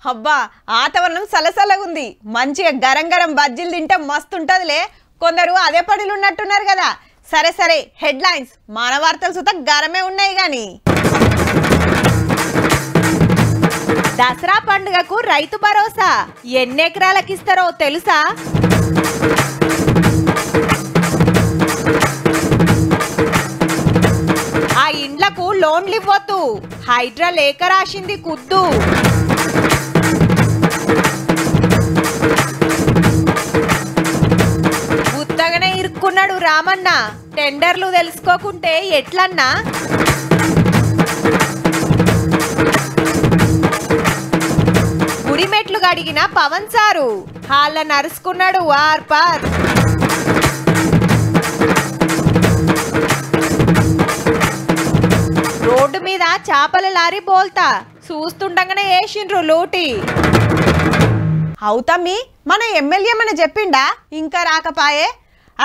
అబ్బా వాతావరణం సలసలగుంది. మంచిగా గరం గరం బజ్జీలు తింటే మస్తు ఉంటదిలే. కొందరు అదే పడిలు ఉన్నట్టున్నారు కదా. సరే సరే హెడ్లైన్స్ మన వార్తలు సుత గరమే ఉన్నాయి గాని. దసరా పండుగకు రైతు భరోసా ఎన్ని ఎకరాలకు ఇస్తారో తెలుసా? ఆ ఇండ్లకు లోన్లు ఇవ్వొద్దు, హైడ్రా లేఖ రాసింది కుద్దు. ఉత్తగానే ఇరుక్కున్నాడు రామన్న, టెండర్లు తెలుసుకోకుంటే ఎట్లన్నా? గుడిమెట్లు గడిగిన పవన్ సారు హాళ్ళ నరుసుకున్నాడు వార్ పార్. రోడ్డు మీద చేపల లారీ బోల్తా చూస్తుండగానే వేసిండ్రు లూటి. అవుతమ్మి మన ఎమ్మెల్యే మన చెప్పిండా ఇంకా రాకపాయే?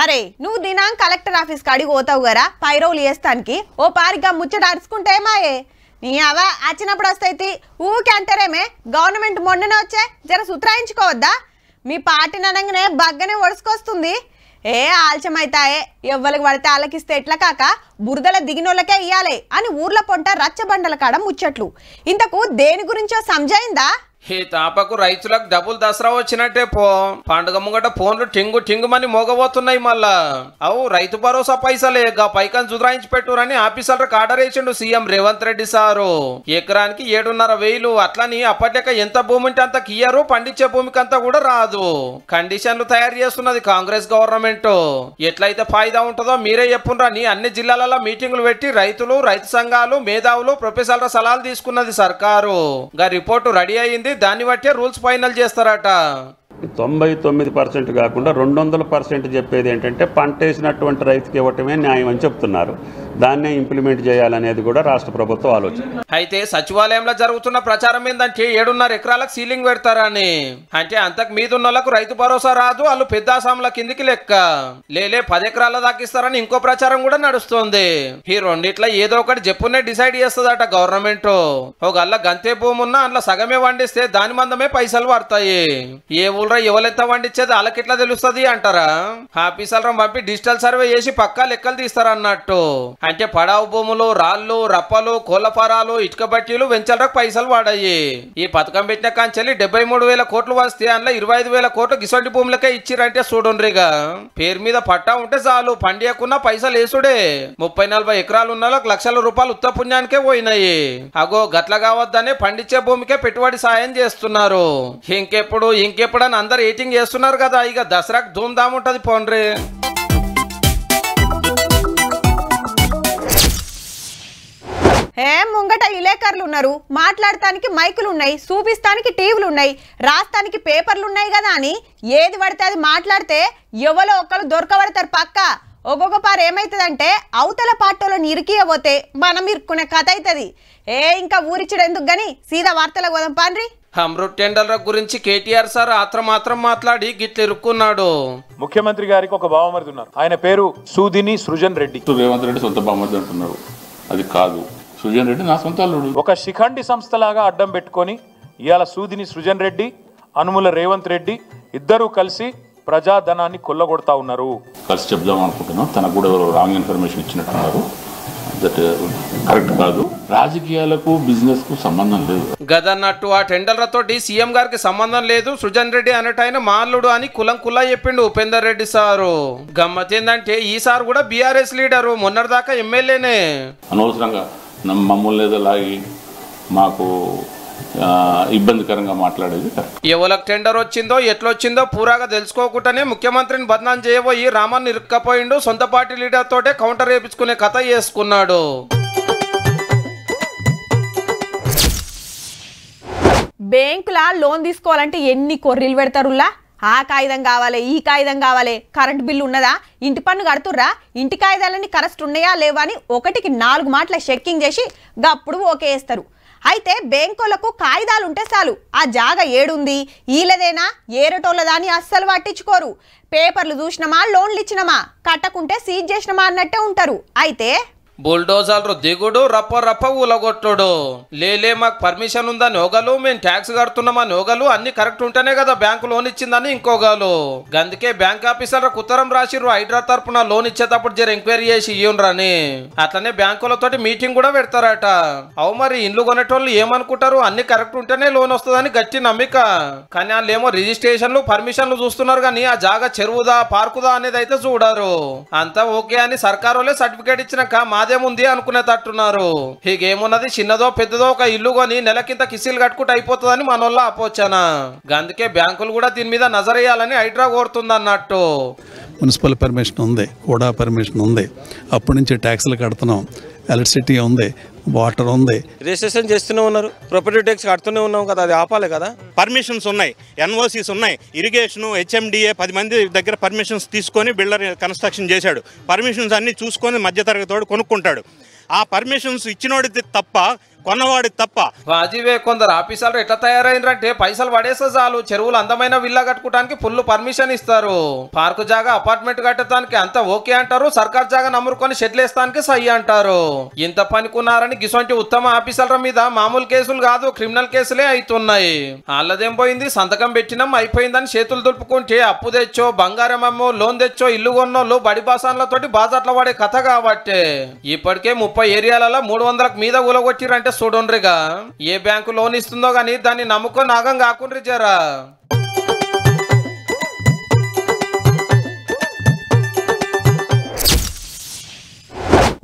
అరే నువ్వు దినాం కలెక్టర్ ఆఫీస్ కాడికి పోతావు కదా పైరోలు వేస్తానికి. ఓ పారిగా ముచ్చట అరుచుకుంటే మాయే నీ అవ వచ్చినప్పుడు వస్తాయి. ఊకే అంటారేమే గవర్నమెంట్ మొన్ననే వచ్చే జర సుత్రాయించుకోవద్దా? మీ పార్టీ అనగానే బగ్గనే ఒడుచుకొస్తుంది. ఏ ఆల్చమైతాయే ఎవ్వరికి పడితే ఆలకిస్తే ఎట్లా కాక బురదల దిగినోళ్ళకే ఇయ్యాలి అని ఊర్ల పొంట రచ్చబండల కాడ ముచ్చట్లు. ఇంతకు దేని గురించో సంజయిందా? ఈ తాపకు రైతులకు డబుల్ దసరా వచ్చినట్టే పండుగ ముంగట ఫోన్లు టింగు టింగుమని మోగబోతున్నాయి. మళ్ళా అవు రైతు భరోసా పైసలే గా పైకం సుధరాయించి పెట్టురని ఆఫీసర్లకు ఆర్డర్ వేసిండు సీఎం రేవంత్ రెడ్డి సారు. ఎకరానికి 7,500. అట్లని అప్పట్లెక్క ఎంత భూమి ఉంటే అంత కియ్యరు, పండించే భూమికి అంతా కూడా రాదు. కండిషన్లు తయారు చేస్తున్నది కాంగ్రెస్ గవర్నమెంట్. ఎట్లయితే ఫాయిదా ఉంటుందో మీరే చెప్పుండ్రని అన్ని జిల్లాలలో మీటింగులు పెట్టి రైతులు, రైతు సంఘాలు, మేధావులు, ప్రొఫెసర్ల సలహాలు తీసుకున్నది సర్కారు. గా రిపోర్టు రెడీ అయింది, దాన్ని బట్టే రూల్స్ ఫైనల్ చేస్తారట. 99% కాకుండా 200% చెప్పేది ఏంటంటే పంట వేసినటువంటి రైతుకి ఇవ్వటమే న్యాయం అని చెప్తున్నారు. దాన్నే ఇంప్లిమెంట్ చేయాలనేది కూడా రాష్ట్ర ప్రభుత్వం ఆలోచన. అయితే సచివాలయంలో జరుగుతున్న ప్రచారం ఏంటంటే 7.5 ఎకరాలకు సీలింగ్ పెడతారని. అంటే అంతకు మీద ఉన్న వాళ్ళకు రైతు భరోసా రాదు, వాళ్ళు పెద్ద అసాంల కిందికి లెక్క. లేలే 10 ఎకరాల దాకిస్తారని ఇంకో ప్రచారం కూడా నడుస్తుంది. ఈ రెండిట్లా ఏదో ఒకటి చెప్పునే డిసైడ్ చేస్తుందట గవర్నమెంట్. ఒక అల్ల గంతే భూమి ఉన్నా అందులో సగమే వండిస్తే దాని మందమే పైసలు పడతాయి. ఏ ఊళ్ళో ఎవరెంత వండించేది వాళ్ళకిట్లా తెలుస్తుంది అంటారా? ఆఫీసర్లను పంపి డిజిటల్ సర్వే చేసి పక్కా లెక్కలు తీస్తారన్నట్టు. అంటే పడావు భూములు, రాళ్లు, రప్పలు, కోళ్లఫారాలు, ఇటుక బట్టీలు వెంచలకు పైసలు వాడాయి. ఈ పథకం పెట్టిన కాంచెల్లి 73,000 కోట్లు వస్తే అందులో 25,000 కోట్లు గిసొంటి భూములకే ఇచ్చిరంటే చూడుండ్రిగా. పేరు మీద పట్టా ఉంటే చాలు, పండియకున్న పైసలు వేసుడే. 30-40 ఎకరాలు ఉన్న లక్షల రూపాయలు ఉత్త పుణ్యానికే పోయినాయి. అగో గట్ల కావద్దనే పండించే భూమికే పెట్టుబడి సాయం చేస్తున్నారు. ఇంకెప్పుడు అని అందరు ఎయిటింగ్ చేస్తున్నారు కదా. ఇక దసరాకు ధూమ్ధామ్ ఉంటది పోండ్రి. ముంగట ఇలేకర్లు ఉన్నారు, మాట్లాడటానికి మైకులు ఉన్నాయి, చూపిస్తానికి టీవీలు ఉన్నాయి, రాస్తానికి పేపర్లు ఉన్నాయి కదా అని ఏది పడితే అది మాట్లాడితే ఎవరో ఒకరు దొరకబడతారు పక్క. ఒక్కొక్క పారు ఏమైతుందంటే అవతల పార్టీలను ఇరికియబోతే మనం ఇరుక్కునే కథ అవుతుంది. ఇంకా ఊరిచ్చడు ఎందుకు గాని సీదా వార్తలకు పోదాం పాండ్రి. అమృత్ టెండర్ల గురించి కేటీఆర్ సార్ మాత్రం మాట్లాడి గిట్ల ఇరుక్కున్నాడు. ముఖ్యమంత్రి గారికి ఒక బావమరిది ఉన్నారు, ఆయన పేరు సూదిని సృజన్ రెడ్డి. రేవంత్ రెడ్డి సొంత బావమరిది అంటున్నారు, అది కాదు. సృజన్ రెడ్డి నా సొంత అల్లుడు. ఒక శిఖండి సంస్థలాగా అడ్డం పెట్టుకొని ఇవాళ సూదిని సృజన్ రెడ్డి, అనుముల రేవంత్ రెడ్డి ఇద్దరూ కలిసి ప్రజాధనాన్ని కొల్లగొడతా ఉన్నారు. కలిసి చెప్దాం అనుకుంటున్నాం. తనకు కూడా రాంగ్ ఇన్ఫర్మేషన్ ఇచ్చినట్టున్నారు. దట్ కరెక్ట్ కాదు. రాజకీయాలకు బిజినెస్ కు సంబంధం లేదు గదన్నట్టు. ఆ టెండర్లతోటి సీఎం గారికి సంబంధం లేదు. సృజన్ రెడ్డి అన్నట్టు మాల్లుడు అని కులా చెప్పిండు ఉపేందర్ రెడ్డి సారు. గమ్మతేందంటే ఈ సార్ కూడా బీఆర్ఎస్ లీడరు, మొన్నటిదాకా ఎమ్మెల్యేనే. అనవసరంగా మమ్మల్ని ఏదో లాగి మాకు ఇబ్బందికరంగా మాట్లాడేది. ఎవరికి టెండర్ వచ్చిందో ఎట్లొచ్చిందో పూరాగా తెలుసుకోకుండానే ముఖ్యమంత్రిని బదనాం చేయబోయి రామన్ ఇరుక్కపోయిండు. సొంత పార్టీ లీడర్ తోటే కౌంటర్ వేయించుకునే కథ చేసుకున్నాడు. బ్యాంకులా లోన్ తీసుకోవాలంటే ఎన్ని కొర్రీలు పెడతారులా. ఆ కాగితం కావాలి, ఈ కాగితం కావాలి, కరెంట్ బిల్లు ఉన్నదా, ఇంటి పన్ను కడుతుర్రా, ఇంటి కాగితాలన్నీ కరెక్ట్ ఉన్నాయా లేవా అని 1కి 4 మాటల చెక్కింగ్ చేసి గప్పుడు ఓకే వేస్తారు. అయితే బ్యాంకులకు కాగితాలు ఉంటే చాలు, ఆ జాగా ఏడుంది, ఈలదేనా, ఏరటోళ్ళదా అని అస్సలు పట్టించుకోరు. పేపర్లు చూసినామా, లోన్లు ఇచ్చినామా, కట్టకుంటే సీజ్ చేసినామా అన్నట్టే ఉంటారు. అయితే బుల్డోజర్లు దిగుడు రప్ప రప్ప ఊలగొట్టుడు. లేలే మాకు పర్మిషన్ ఉందని ఒకలు, మేము ట్యాక్స్ కడుతున్నామని ఒకలు, అన్ని కరెక్ట్ ఉంటేనే కదా బ్యాంకు లోన్ ఇచ్చిందని ఇంకోగాలు. అందుకే బ్యాంక్ ఆఫీసర్లకు ఉత్తరం రాసిర్రు హైడ్రా తరపున లోన్ ఇచ్చేటప్పుడు జర ఎంక్వైరీ చేసి ఇయ్యండ్రని. అట్లనే బ్యాంకులతోటి మీటింగ్ కూడా పెడతారట. అవు మరి ఇండ్లు కొనేటోళ్ళు ఏమనుకుంటారు, అన్ని కరెక్ట్ ఉంటేనే లోన్ వస్తుందని గట్టి నమ్మిక. కానీ వాళ్ళు ఏమో రిజిస్ట్రేషన్లు పర్మిషన్లు చూస్తున్నారు కానీ ఆ జాగా చెరువుదా పార్కుదా అనేది అయితే చూడరు. అంతా ఓకే అని సర్కారులే సర్టిఫికేట్ ఇచ్చినాక మాదేముంది అనుకునేటట్టున్నారు. హీగేమున్నది, చిన్నదో పెద్దదో ఒక ఇల్లు కొని నెలకింత కిసిలు కట్టుకుంటూ అయిపోతుందని మనోళ్ళ ఆపోచన. అందుకే బ్యాంకులు కూడా దీని మీద నజరేయాలని హైడ్రా కోరుతుంది అన్నట్టు. మున్సిపల్ పర్మిషన్ ఉంది, కూడా పర్మిషన్ ఉంది, అప్పటి నుంచి ట్యాక్స్లు కడుతున్నాం, ఎలక్ట్రిసిటీ ఉంది, వాటర్ ఉంది, రిజిస్ట్రేషన్ చేస్తూనే ఉన్నారు, ప్రాపర్టీ ట్యాక్స్ కడుతూనే ఉన్నాం కదా, అది ఆపాలి కదా. పర్మిషన్స్ ఉన్నాయి, ఎన్ఓసీస్ ఉన్నాయి, ఇరిగేషన్, హెచ్ఎండిఏ 10 మంది దగ్గర పర్మిషన్స్ తీసుకొని బిల్డర్ కన్స్ట్రక్షన్ చేశాడు. పర్మిషన్స్ అన్ని చూసుకొని మధ్యతరగతి కొనుక్కుంటాడు. ఆ పర్మిషన్స్ ఇచ్చినోడిది తప్ప కొన్నవాడి తప్ప. వాజీవే కొందరు ఆఫీసర్లు ఎట్లా తయారైనరంటే పైసలు పడేస్తే చాలు చెరువులు అందమైన విల్లా కట్టుకోవడానికి ఫుల్ పర్మిషన్ ఇస్తారు. పార్కు జాగా అపార్ట్మెంట్ కట్టడానికి అంత ఓకే అంటారు, సర్కార్ జాగా నమ్ముకొని షెడ్లు వేస్తానికి సై అంటారు. ఇంత పనికున్నారని గిసొంటి ఉత్తమ ఆఫీసర్ల మీద మామూలు కేసులు కాదు క్రిమినల్ కేసులే అవుతున్నాయి. వాళ్ళదేం పోయింది, సంతకం పెట్టినాం అయిపోయిందని చేతులు దులుపుకుంటే అప్పు తెచ్చో బంగారం అమ్మో లోన్ తెచ్చో ఇల్లు కొన్నోళ్ళు బడి బాసాన్లతోటి బాజాట్ల పడే కథ కాబట్టి ఇప్పటికే 30 ఏరియాలలో 300కు మీద ఊలగొట్టిరంటే చూడండిగా. ఏ బ్యాంకు లోన్ ఇస్తుందో గానీ దాన్ని నమ్ముకొని నాగం కాకుండా జరా.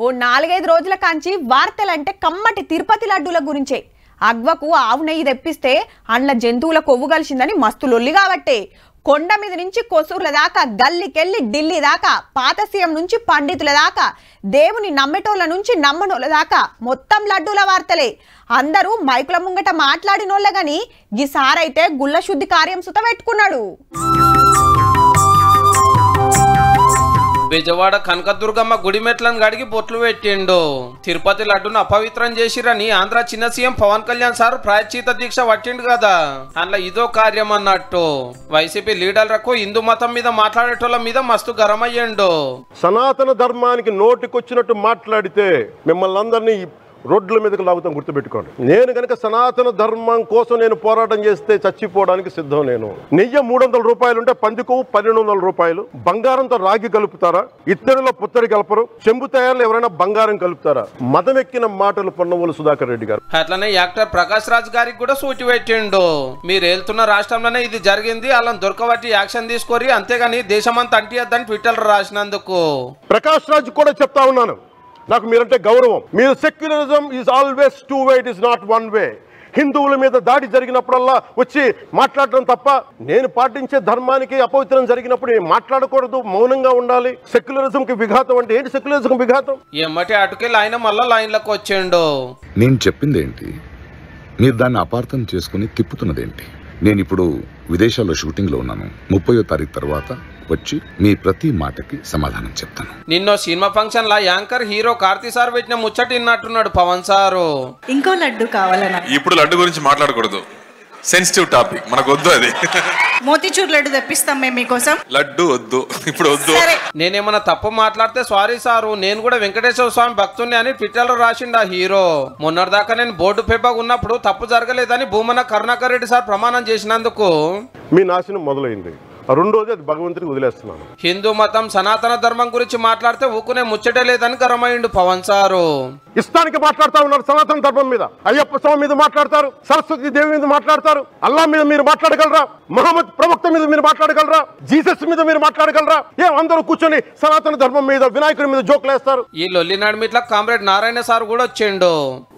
ఓ 4-5 రోజుల కాంచి వార్తలంటే కమ్మటి తిరుపతి లడ్డూల గురించే. అగ్వకు ఆవు నెయ్యి తెప్పిస్తే అండ్ల జంతువుల కొవ్వు కలిసిందని మస్తు లొల్లి కాబట్టే కొండ మీద నుంచి కొసూర్ల దాకా, గల్లికెళ్ళి ఢిల్లీ దాకా, పాత సీఎం నుంచి పండితుల దాకా, దేవుని నమ్మేటోళ్ళ నుంచి నమ్మనోళ్ళ దాకా మొత్తం లడ్డూల వార్తలే. అందరూ మైకుల ముంగట మాట్లాడినోళ్ళ గాని ఈసారైతే గుళ్ళ శుద్ధి కార్యం సుత పెట్టుకున్నాడు. బెజవాడ కనకదుర్గమ్మ గుడి మెట్లను గడిగి బొట్లు పెట్టిండు. తిరుపతి లడ్డును అపవిత్రం చేసిరని ఆంధ్ర చిన్న సీఎం పవన్ కళ్యాణ్ సార్ ప్రాయశ్చిత దీక్ష పట్టిండు కదా, అందులో ఇదో కార్యం అన్నట్టు. వైసీపీ లీడర్లకు హిందూ మతం మీద మాట్లాడేటోళ్ళ మీద మస్తు గరమయ్యిండు. సనాతన ధర్మానికి నోటికొచ్చినట్టు మాట్లాడితే మిమ్మల్ని అందరినీ రోడ్ల మీదకి లాగుతాం, గుర్తుపెట్టుకోండి. నేను కనుక సనాతన ధర్మం కోసం నేను పోరాటం చేస్తే చచ్చిపోవడానికి సిద్ధం. నేను నెయ్యి 300 రూపాయలు ఉంటే పందికు 1200 రూపాయలు. బంగారంతో రాగి కలుపుతారా? ఇత్తడిలో పుత్తడి కలపరు. చెంబు తయారులో ఎవరైనా బంగారం కలుపుతారా? మతం ఎక్కిన మాటలు పొన్నవోలు సుధాకర్ రెడ్డి గారు. అట్లనే యాక్టర్ ప్రకాష్ రాజ్ గారికి కూడా సూటి పెట్టిండు. మీరు వెళ్తున్న రాష్ట్రంలోనే ఇది జరిగింది, వాళ్ళని దొరకబట్టి యాక్షన్ తీసుకోరి, అంతేగాని దేశమంతా అంటియద్దని ట్విట్టర్ రాసినందుకు. ప్రకాష్ రాజ్ కూడా చెప్తా ఉన్నాను, నాకు మీరంటే గౌరవం. మీరు secularism is always 2 way, it is not 1 వే. హిందువుల మీద దాడి జరిగినప్పుడల్లా వచ్చి మాట్లాడడం తప్ప, నేను పాటించే ధర్మానికి అపవిత్రం జరిగినప్పుడు నేను మాట్లాడకూడదు, మౌనంగా ఉండాలి. సెక్యులరిజం కి విఘాతం అంటే ఏంటి? సెక్యులరిజం విఘాతం ఏమంటే అటుకెళ్ళి ఆయన మళ్ళా లైన్లకు వచ్చిండు. నేను చెప్పింది ఏంటి, మీరు దాన్ని అపార్థం చేసుకుని తిప్పుతున్నదేంటి? నేను ఇప్పుడు విదేశాల్లో షూటింగ్ లో ఉన్నాను. 30వ తారీఖు తర్వాత వచ్చి మీ ప్రతి మాటకి సమాధానం చెప్తాను. నిన్నో సినిమా ఫంక్షన్ లా యాంకర్ హీరో కార్తీ సార్ పెట్టిన ముచ్చటిన్నట్టున్నాడు పవన్ సారు. ఇంకో లడ్డు కావాలన్నా? ఇప్పుడు లడ్డు గురించి మాట్లాడకూడదు, సెన్సిటివ్ టాపిక్, మనకు వద్దు అది. మోతీచూర్ లడ్డు తెప్పిస్తాం మేము మీకోసం. లడ్డు వద్దు, ఇప్పుడు వద్దు. నేనేమన్నా తప్పు మాట్లాడితే సారీ సారు, నేను కూడా వెంకటేశ్వర స్వామి భక్తుని అని ట్విట్టర్ లో రాసిండు ఆ హీరో. మొన్నటిదాకా నేను బోర్డు పేపర్ ఉన్నప్పుడు తప్పు జరగలేదని భూమన కరుణాకర్ రెడ్డి సార్ ప్రమాణం చేసినందుకు మీ నాశనం మొదలైంది. రెండోది అది భగవంతుడికి వదిలేస్తున్నాను. హిందూ మతం సనాతన ధర్మం గురించి మాట్లాడితే ఊకునే ముచ్చటే లేదని గరమైండు పవన్ సారు. ఇష్టానికి మాట్లాడుతూ ఉన్నారు సనాతన ధర్మం మీద. అయ్యప్ప స్వామి మీద మాట్లాడతారు, సరస్వతి దేవి మీద మాట్లాడతారు, అల్లా మీద మీరు మాట్లాడగలరా? మహమ్మద్ ప్రవక్త మీద మీరు మాట్లాడగలరా? జీసస్ మీద మీరు మాట్లాడగలరా? అందరూ కూర్చొని సనాతన ధర్మం మీద వినాయకుడి మీద జోకులు వేస్తారు. ఈ లొల్లి నడిమిట్లా కామ్రేడ్ నారాయణ సార్ కూడా వచ్చిండు.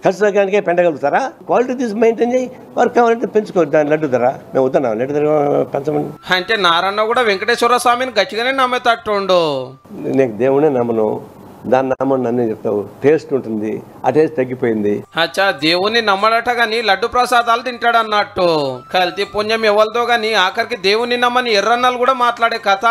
ఖర్చుకే పెంచగలుగుతారా? క్వాలిటీ తీసి మెయింటైన్ చేయి, వర్క్ కావాలంటే పెంచుకో. లడ్డు ధర మేము వద్దాం, లడ్డు ధర పెంచమని. అంటే నారాయణ కూడా వెంకటేశ్వర స్వామిని గట్టిగానే నమ్మేటట్టుండు. నేను దేవుడే నమ్మను, దాన్ని నమ్మను నన్నే చెప్తావు. టేస్ట్ ఉంటుంది, ఆ టేస్ట్ తగ్గిపోయింది. అచ్చా, దేవుని నమ్మడట గాని లడ్డు ప్రసాదాలు తింటాడు అన్నట్టు. కల్తీ పుణ్యం ఎవరిదో గాని ఆఖరికి దేవుని నమ్మని ఎర్రన్నలు కూడా మాట్లాడే కథ.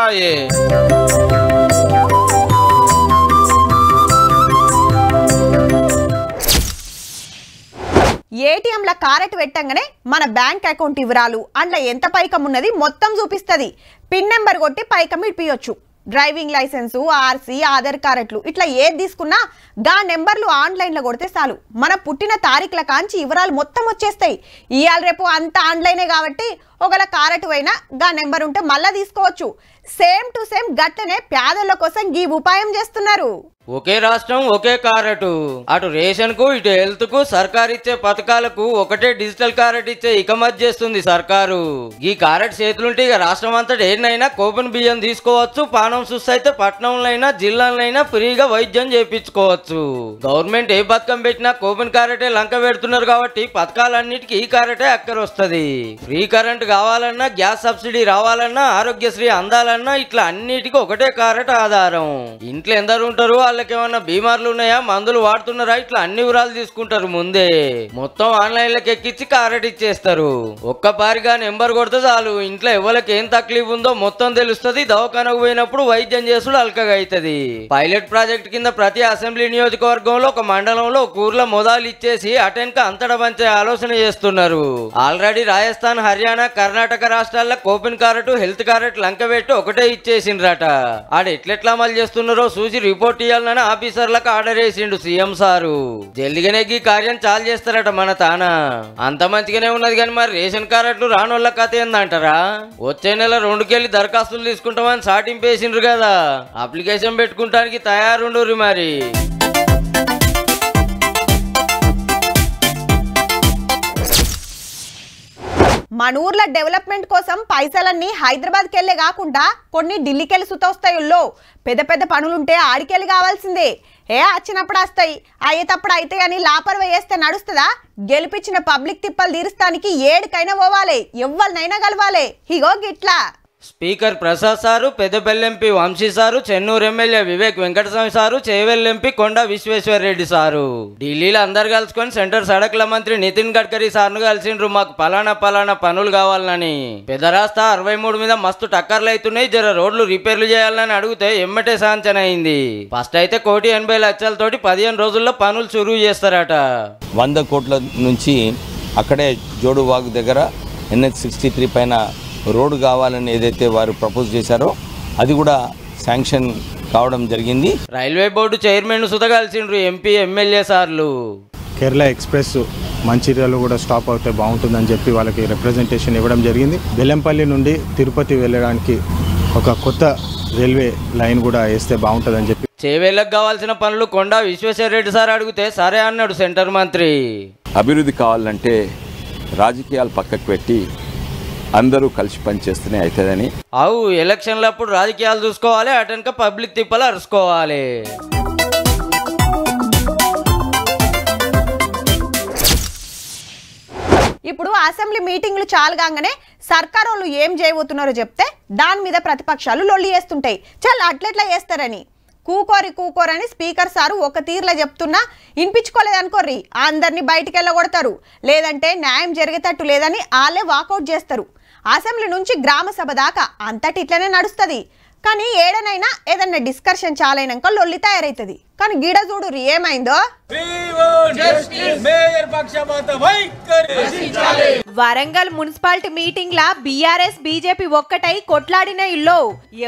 ఏటీఎంల కారెట్ పెట్టంగానే మన బ్యాంక్ అకౌంట్ వివరాలు, అందులో ఎంత పైకం ఉన్నది మొత్తం చూపిస్తుంది. పిన్ నెంబర్ కొట్టి పైకం ఇడిపియొచ్చు. డ్రైవింగ్ లైసెన్సు, ఆర్సీ, ఆధార్ కార్డులు ఇట్లా ఏది తీసుకున్నా గా నెంబర్లు ఆన్లైన్లో కొడితే చాలు మన పుట్టిన తారీఖుల కాంచి వివరాలు మొత్తం వచ్చేస్తాయి. ఇవాళ రేపు అంతా ఆన్లైనే కాబట్టి ఒకవేళ కారటు అయినా గా నెంబర్ ఉంటే మళ్ళీ తీసుకోవచ్చు. సేమ్ టు సేమ్ గట్లనే పేదల కోసం ఈ ఉపాయం చేస్తున్నారు. ఒకే రాష్ట్రం ఒకే కారటు, అటు రేషన్ కు ఇటు హెల్త్ కు సర్కార్ ఇచ్చే పథకాలకు ఒకటే డిజిటల్ కారెట్ ఇచ్చే ఇకమత్ చేస్తుంది సర్కారు. ఈ కారెట్ చేతులుంటే ఇక రాష్ట్రం అంతటా ఏనైనా కూపన్ బియ్యం తీసుకోవచ్చు. పానం సుస్ అయితే పట్టణంలో జిల్లాలైనా ఫ్రీగా వైద్యం చేయించుకోవచ్చు. గవర్నమెంట్ ఏ పథకం పెట్టినా కూపన్ కారెటే లంక పెడుతున్నారు కాబట్టి పథకాలన్నిటికీ ఈ కారెటే అక్కరొస్తుంది. ఫ్రీ కరెంట్ కావాలన్నా, గ్యాస్ సబ్సిడీ రావాలన్నా, ఆరోగ్యశ్రీ అందాలన్నా ఇట్లా అన్నిటికీ ఒకటే కారెట్ ఆధారం. ఇంట్లో ఎందరు ఉంటారు, వాళ్ళకి ఏమన్నా బీమార్లు ఉన్నాయా, మందులు వాడుతున్నారా, ఇట్లా అన్ని వివరాలు తీసుకుంటారు ముందే. మొత్తం ఆన్లైన్ లోకి ఎక్కించి కారెట్ ఇచ్చేస్తారు. ఒక్కపారిగా నెంబర్ కొడితే చాలు ఇంట్లో ఎవరికి ఏం తక్లీఫ్ ఉందో మొత్తం తెలుస్తుంది. దవాఖానకు పోయినప్పుడు వైద్యం చేసుడు అల్కగా అవుతుంది. పైలట్ ప్రాజెక్ట్ కింద ప్రతి అసెంబ్లీ నియోజకవర్గంలో ఒక మండలంలో ఒక ఊర్లో మొదలు ఇచ్చేసి అటెన్క అంతటా పంచే ఆలోచన చేస్తున్నారు. ఆల్రెడీ రాజస్థాన్, హర్యానా, కర్ణాటక రాష్ట్రాల్లో కూపన్ కారెట్, హెల్త్ కారెట్ లంక పెట్టి ఒకటే ఇచ్చేసిండ్రట. ఆడ ఎట్లెట్లా అమలు చేస్తున్నారో చూసి రిపోర్ట్ ఇవ్వాలి ఆఫీసర్లకు ఆర్డర్ వేసిండు సీఎం సారు. జల్దిగానే ఈ కార్యం చాలు చేస్తారట మన తానా. అంత మంచిగానే ఉన్నది కానీ మరి రేషన్ కార్డులు రానోళ్ళ కథ ఏందంటారా? వచ్చే నెల 2కెళ్ళి దరఖాస్తులు తీసుకుంటామని సాటింపేసిండ్రు కదా, అప్లికేషన్ పెట్టుకుంటానికి తయారుండ్రు మరి. మన ఊర్ల డెవలప్మెంట్ కోసం పైసలన్నీ హైదరాబాద్కి వెళ్ళే కాకుండా కొన్ని ఢిల్లీకి వెళ్ళి సుతొస్తాయిల్లో. పెద్ద పెద్ద పనులుంటే ఆడికెళ్ళి కావాల్సిందే. వచ్చినప్పుడు వస్తాయి, అయ్యేటప్పుడు అయితే అని లాపర్వా వేస్తే నడుస్తుందా? గెలిపించిన పబ్లిక్ తిప్పలు తీరుస్తానికి ఏడికైనా పోవాలి, ఎవ్వరినైనా కలవాలి. ఇగో గిట్లా speaker Prasad sir, Peddapalli MP Vamshi sir, Chennur MLA Vivek Venkataswamy sir, Chevella MP Konda Vishweshwar Reddy sir ఢిల్లీలో అందరు కలుసుకొని సెంటర్ సడక్ల మంత్రి నితిన్ గడ్కరీ సార్ను కలిసిండ్రు. మాకు పలానా పనులు కావాలని. పెద్ద రాస్తా 63 మీద మస్తు టక్కర్లు అవుతున్నాయి, జర రోడ్లు రిపేర్లు చేయాలని అడిగితే ఎమ్మటే సాంచన అయింది. ఫస్ట్ అయితే 1,80,00,000తోటి 15 రోజుల్లో పనులు చురువు చేస్తారట. 100 కోట్ల నుంచి అక్కడే జోడువాగు దగ్గర NH63 పైన రోడ్డు కావాలని ఏదైతే వారు ప్రపోజ్ చేశారో అది కూడా శాంక్షన్ కావడం జరిగింది. రైల్వే బోర్డు చైర్మన్ సుత కలిసిండ్రు ఎంపీ, ఎమ్మెల్యే సార్లు. కేరళ ఎక్స్ప్రెస్ మంచిర్యాలలో కూడా స్టాప్ అవుతే బాగుంటుందని చెప్పి వాళ్ళకి రిప్రజెంటేషన్ ఇవ్వడం జరిగింది. బెల్లంపల్లి నుండి తిరుపతి వెళ్ళడానికి ఒక కొత్త రైల్వే లైన్ కూడా వేస్తే బాగుంటుందని చెప్పి చేవేళ్ళకు కావాల్సిన పనులు కొండా విశ్వేశ్వర్ రెడ్డి సార్ అడిగితే సరే అన్నాడు సెంటర్ మంత్రి. అభివృద్ధి కావాలంటే రాజకీయాలు పక్కకు పెట్టి అందరూ కలిసి పనిచేస్తూనే అవుతుందని. అవు ఎలక్షన్లప్పుడు రాజకీయాలు చూసుకోవాలి, అటెనక పబ్లిక్ తిప్పలు అరుసుకోవాలి. ఇప్పుడు అసెంబ్లీ మీటింగ్లు చాలు కాగానే సర్కార్ వాళ్ళు ఏం చేయబోతున్నారో చెప్తే దాని మీద ప్రతిపక్షాలు లొల్లి చేస్తుంటాయి. చల్ అట్లెట్లా చేస్తారని కూకోరని స్పీకర్ సారు ఒక తీరులో చెప్తున్నా వినిపించుకోలేదనుకోర్రి అందరినీ బయటికి వెళ్ళగొడతారు, లేదంటే న్యాయం జరిగేటట్టు లేదని వాళ్ళే వాకౌట్ చేస్తారు. అసెంబ్లీ నుంచి గ్రామ సభ దాకా అంతటి ఇట్లనే నడుస్తుంది. కానీ ఏడనైనా ఏదన్నా డిస్కషన్ చాలైనాక లొల్లి తయారైతుంది. కానీ గిడ చూడు ఏమైందో. వరంగల్ మున్సిపాలిటీ మీటింగ్ లా బీఆర్ఎస్ బీజేపీ ఒక్కటై కొట్లాడిన ఇల్లో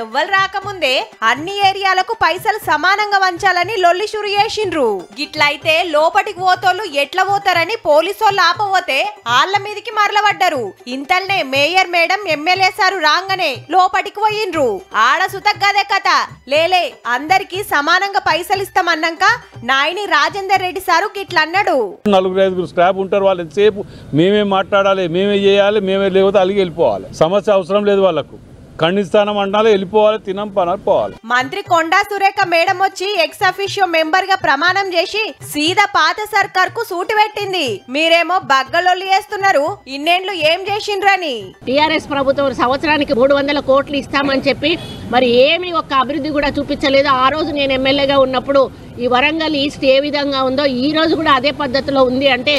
ఎవ్వరు రాకముందే అన్ని ఏరియాలకు పైసలు సమానంగా వంచాలని లొల్లి షురు చేసిండ్రు. గిట్లయితే లోపటికి పోతోళ్ళు ఎట్లా పోతారని పోలీసోళ్ళు ఆపబోతే ఆళ్ల మీదికి మరలబడ్డారు. ఇంతల్నే మేయర్ మేడం, ఎమ్మెల్యే సారు రాగానే లోపటికి పోయిండ్రు. ఆడ సుతగ్గదే కథ లేలే అందరికి సమానంగా పైసలు ఇస్తామన్నాక నాయని రాజేందర్ రెడ్డి సారు గిట్లా అన్నాడు. 4-5 స్టాఫ్ ఉంటారు, వాళ్ళు ఎంతసేపు మేమే మాట్లాడాలి, మేమే చేయాలి, మేమే లేకపోతే అలిగి వెళ్ళిపోవాలి. సమస్య అవసరం లేదు వాళ్ళకు. ఖండిస్తానం అంటాలి, వెళ్ళిపోవాలి, తినం పనాలి పోవాలి. మంత్రి కొండా సురేఖ మేడం వచ్చి ఎక్స్ అఫీషియో మెంబర్ గా ప్రమాణం చేసి సీదా పాత సర్కార్ కు సూటి పెట్టింది. మీరేమో బగ్గలొల్లి చేస్తున్నారు, ఇన్నేళ్లు ఏం చేసిండ్రని. టిఆర్ఎస్ ప్రభుత్వం సంవత్సరానికి 300 కోట్లు ఇస్తామని చెప్పి మరి ఏమి ఒక్క అభివృద్ధి కూడా చూపించలేదు. ఆ రోజు నేను ఎమ్మెల్యేగా ఉన్నప్పుడు ఈ వరంగల్ ఈస్ట్ ఏ విధంగా ఉందో ఈ రోజు కూడా అదే పద్ధతిలో ఉంది అంటే.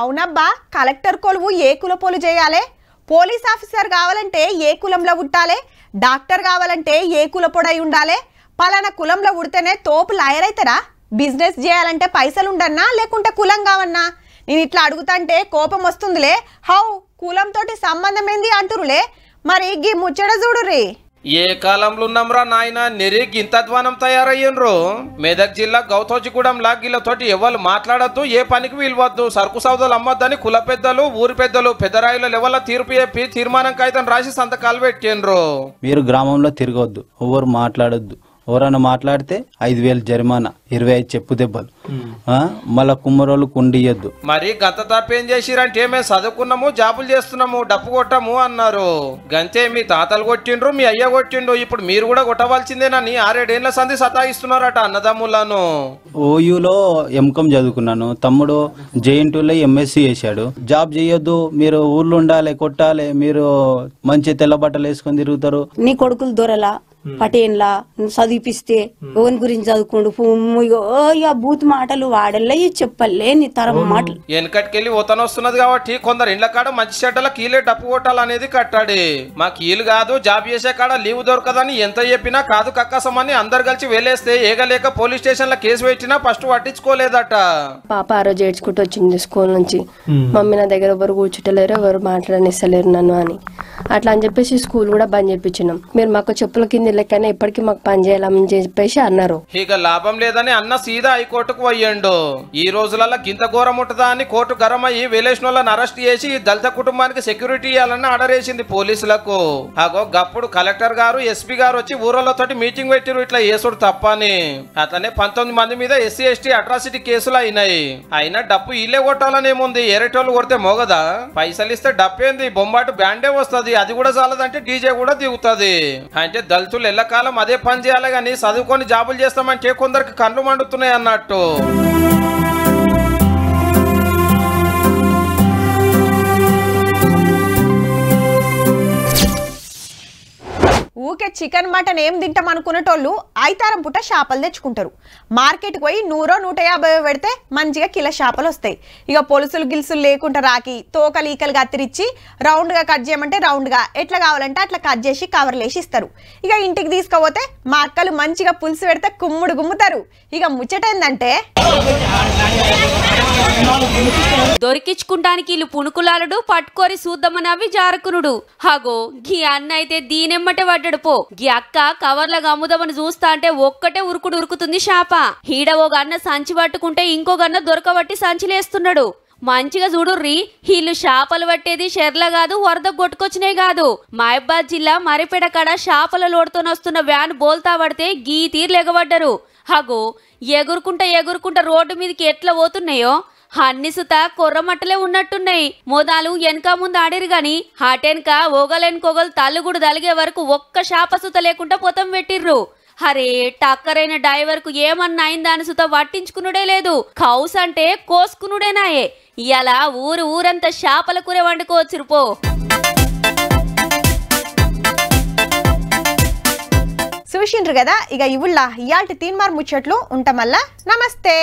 అవునబ్బా, కలెక్టర్ కొలువు ఏ కులపోలు చేయాలి, పోలీస్ ఆఫీసర్ కావాలంటే ఏ కులంలో పుట్టాలి, డాక్టర్ కావాలంటే ఏ కులపొడై ఉండాలి, పలానా కులంలో ఉడితేనే తోపు లాయర్ అవుతారా, బిజినెస్ చేయాలంటే పైసలు ఉండన్నా లేకుంటే కులం కావన్నా. నేను ఇట్లా అడుగుతాంటే కోపం వస్తుందిలే. హౌ కులంతో సంబంధం ఏంది అంటురులే. మరి గీ ముచ్చట చూడుర్రి. ఏ కాలంలో ఉన్నాంరా నాయన నెరికి ఇంత అధ్వానం తయారయ్యిండ్రు. మెదక్ జిల్లా గౌతోజిగూడెం లాగిలతోటి ఎవరు మాట్లాడద్దు, ఏ పనికి వీల్వద్దు, సరుకు సౌదాలు అమ్మొద్దని కుల పెద్దలు ఊరి పెద్దలు పెద్దరాయిల లెవెల్లో తీర్పు చెప్పి తీర్మానం కాగితం రాసి సంతకాలు పెట్టిండ్రు. మీరు గ్రామంలో తిరగొద్దు, ఎవరు మాట్లాడొద్దు, ఎవరైనా మాట్లాడితే 5,000 జరిమానా, 25 చెప్పు దెబ్బలు, మళ్ళా కుమ్మరోళ్ళు కుండియద్దు. మరి గంత తప్పేం చేసిరంటే మేము చదువుకున్నాము, జాబులు చేస్తున్నాము, డప్పు కొట్టము అన్నారు. గంతే మీ తాతలు కొట్టిండ్రు, మీ అయ్య కొట్టిండు, ఇప్పుడు మీరు కూడా కొట్టవలసిందేనని 6-7 ఏళ్ల సంధి సతాయిస్తున్నారట అన్నదమ్ములను. ఓయూలో ఎంకాం చదువుకున్నాను, తమ్ముడు జేఎన్టీలో ఎంఎస్సి చేశాడు. జాబ్ చేయొద్దు, మీరు ఊర్లో ఉండాలి, కొట్టాలి, మీరు మంచి తెల్ల బట్టలు వేసుకొని తిరుగుతారు. నీ కొడుకులు దొరలా పటేన్లా చదివిపిస్తే ఎవరి గురించి చదువుకోండు బూత్ మాటలు వాడల్లే చెప్పలే నీ తరం మాటలు. వెనకటికెళ్ళి వస్తున్నది కాబట్టి కొందరు ఇండ్ల కాడ మంచి చెడ్డల కీలే డప్పు కొట్టాలనేది కట్టాడు. మా కీలు కాదు, జాబ్ చేసే కాడ లీవ్ దొరకదని ఎంత చెప్పినా కాదు కక్కసమని అందరు కలిసి వెళ్ళేస్తే ఏగలేక పోలీస్ స్టేషన్ లో కేసు పెట్టినా ఫస్ట్ పట్టించుకోలేదట. పాప ఆ రోజు ఏడ్చుకుంటూ వచ్చింది స్కూల్ నుంచి, మమ్మీ నా దగ్గర ఎవరు కూర్చుంటలేరు, ఎవరు మాట్లాడనిస్తలేరు నన్ను అని. అట్లా అని చెప్పేసి స్కూల్ కూడా బంద్ చేయించినాం. మీరు మాకు చెప్పుల కింద లెక్కనే ఇప్పటికీ మాకు పని చేయాలని చెప్పేసి అన్నారు. ఇక లాభం లేదని అన్న సీదా హైకోర్టుకు పోయిండు. ఈ రోజులలో గింత ఘోరం ఉంటుందా అని కోర్టు గరం అయ్యి వేలేసిన వాళ్ళని అరెస్ట్ చేసి దళిత కుటుంబానికి సెక్యూరిటీ ఇవ్వాలని ఆర్డర్ వేసింది పోలీసులకు. అగో గప్పుడు కలెక్టర్ గారు ఎస్పీ గారు వచ్చి ఊరలతోటి మీటింగ్ పెట్టిరు ఇట్లా చేసుడు తప్పని. అతనే 19 మంది మీద SC ST అట్రాసిటీ కేసులు అయినాయి. అయినా డప్పు ఇల్లే కొట్టాలనేముంది, ఎరటోళ్ళు కొడితే మోగదా? పైసలు ఇస్తే డప్పేంది, బొమ్మాటు బ్యాండే వస్తుంది, అది కూడా చాలదంటే డీజే కూడా దిగుతుంది. అంటే దళితులు ఎల్లకాలం అదే పని చేయాలి కానీ చదువుకొని జాబులు చేస్తామంటే కొందరికి కళ్ళు మండుతున్నాయి అన్నట్టు. ఊకే చికెన్ మటన్ ఏం తింటాం అనుకునేటోళ్ళు ఐతారం పుట్ట చేపలు తెచ్చుకుంటారు. మార్కెట్కి పోయి 100-150 పెడితే మంచిగా కిలో చేపలు వస్తాయి. ఇక పొలుసులు గిలుసులు లేకుండా రాకి తోకలు ఈకలు కత్తిరించి రౌండ్గా కట్ చేయమంటే రౌండ్గా, ఎట్లా కావాలంటే అట్లా కట్ చేసి కవర్లు వేసి ఇస్తారు. ఇక ఇంటికి తీసుకుపోతే మా అక్కలు మంచిగా పులుసు పెడితే కుమ్ముడు గుమ్ముతారు. ఇక ముచ్చటేందంటే దొరికించుకుంటానికి వీళ్ళు పుణుకులాలుడు పట్టుకోరి చూద్దామని అవి జారకునుడు. హగో గీ అన్న అయితే దీనెమ్మటే పడ్డాడు పో. గీ అక్క కవర్లకు అమ్ముదామని చూస్తా అంటే ఒక్కటే ఉరుకుడు ఉరుకుతుంది షాప. హీడ ఓ గన్న సంచి పట్టుకుంటే ఇంకో గన్న దొరకబట్టి సంచిలేస్తున్నాడు. మంచిగా చూడుర్రి, వీళ్ళు చేపలు పట్టేది షెర్ల కాదు, వరద కొట్టుకొచ్చినాయి కాదు. మహబాద్ జిల్లా మరిపేట కాడ చేపల లోడుతో వస్తున్న వ్యాన్ బోల్తా పడితే గీ తీర్లు ఎగబడ్డారు. హగో ఎగురుకుంటా రోడ్డు మీదకి ఎట్లా పోతున్నాయో అన్ని సుత కొర్రమట్టలే ఉన్నట్టున్నాయి. మోదాలు వెనక ముందు ఆడిరు గాని హాటెనక ఓగలెనుకోగలు తల్లుగుడు తలిగే వరకు ఒక్క చేప సుత లేకుండా పొతం పెట్టిర్రు. అరే టక్కరైన డ్రైవర్ కు ఏమన్నా అయిందాని సుత పట్టించుకునుడే లేదు. కౌస్ అంటే కోసుకునుడేనాయే. ఇలా ఊరంతా చేపల కూర వండుకోవచ్చు పో. చూసిండ్రు కదా, ఇక ఇవుళ్ళ ఇయాల్టి తీన్మార్ ముచ్చట్లు ఉంటామల్లా. నమస్తే.